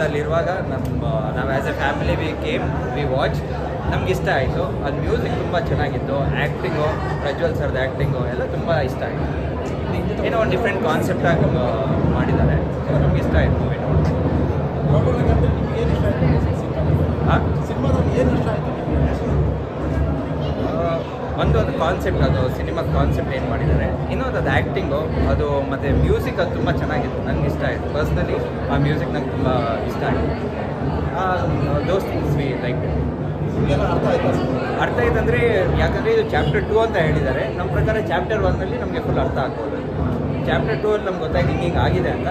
ಅಲ್ಲಿರುವಾಗ ನಾವು as A family we watch ನಮ್ಗೆ ಇಷ್ಟ ಆಯಿತು. ಅದು ಮ್ಯೂಸಿಕ್ ತುಂಬ ಚೆನ್ನಾಗಿತ್ತು, ಆ್ಯಕ್ಟಿಂಗು, ಪ್ರಜ್ವಲ್ ಸರ್ದು ಆ್ಯಕ್ಟಿಂಗು ಎಲ್ಲ ತುಂಬ ಇಷ್ಟ ಆಯಿತು. ಏನೋ ಒಂದು ಡಿಫ್ರೆಂಟ್ ಕಾನ್ಸೆಪ್ಟಾಗಿ ಮಾಡಿದ್ದಾರೆ. ಸೊ ನಮ್ಗೆ ಇಷ್ಟ ಆಯಿತು ಮೂವಿ ಹಾಂ, ಒಂದು ಕಾನ್ಸೆಪ್ಟ್, ಅದು ಸಿನಿಮಾದ ಕಾನ್ಸೆಪ್ಟ್ ಏನು ಮಾಡಿದ್ದಾರೆ, ಇನ್ನೊಂದು ಅದು ಆ್ಯಕ್ಟಿಂಗು, ಅದು ಮತ್ತು ಮ್ಯೂಸಿಕ್ ಅದು ತುಂಬ ಚೆನ್ನಾಗಿತ್ತು. ನನಗೆ ಇಷ್ಟ ಆಯಿತು ಪರ್ಸ್ನಲಿ. ಆ ಮ್ಯೂಸಿಕ್ ನಂಗೆ ತುಂಬ ಇಷ್ಟ ಆಯಿತು. Those things we like. ಅರ್ಥ ಆಯ್ತು ಅಂದರೆ, ಯಾಕಂದರೆ ಇದು ಚಾಪ್ಟರ್ 2 ಅಂತ ಹೇಳಿದ್ದಾರೆ. ನಮ್ಮ ಪ್ರಕಾರ ಚಾಪ್ಟರ್ 1 ನಮಗೆ ಫುಲ್ ಅರ್ಥ ಆಗ್ಬೋದು. ಚಾಪ್ಟರ್ 2 ನಮ್ಗೆ ಗೊತ್ತಾಯ್ತು ಹಿಂಗೆ ಆಗಿದೆ ಅಂತ.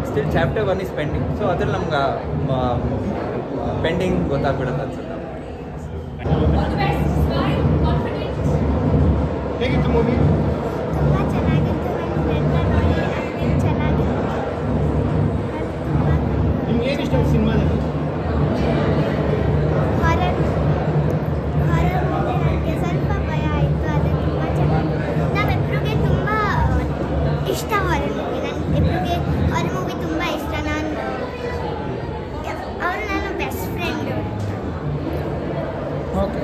Still chapter 1 is pending. So ಅದ್ರಲ್ಲಿ ನಮ್ಗೆ ಪೆಂಡಿಂಗ್ ಗೊತ್ತಾಗ್ಬಿಡುತ್ತೆ ಅನ್ಸುತ್ತೆ. ಹೇಗಿತ್ತು ಮೂವಿ? ತುಂಬ ಚೆನ್ನಾಗಿತ್ತು. ನನ್ನ ಫ್ರೆಂಡ್ನ ನೋಡಿ ಆ್ಯಕ್ಟಿಂಗ್ ಚೆನ್ನಾಗಿತ್ತು. ನಿಮ್ಗೆ ಏನು ಇಷ್ಟ ಸಿನಿಮಾದಲ್ಲಿ? ಹಾರರ್ ಮೂವಿ ನನಗೆ ಸ್ವಲ್ಪ ಭಯ ಆಯಿತು. ಅದು ತುಂಬ ಚೆನ್ನಾಗಿತ್ತು. ನಮ್ಮಿಬ್ರಿಗೆ ತುಂಬ ಇಷ್ಟ ಹಾರರ್ ಮೂವಿ. ನನ್ನಿಬ್ರಿಗೆ ಹಾರರ್ ಮೂವಿ ತುಂಬ ಇಷ್ಟ. ಅವರು ನನ್ನ ಬೆಸ್ಟ್ ಫ್ರೆಂಡು. ಓಕೆ.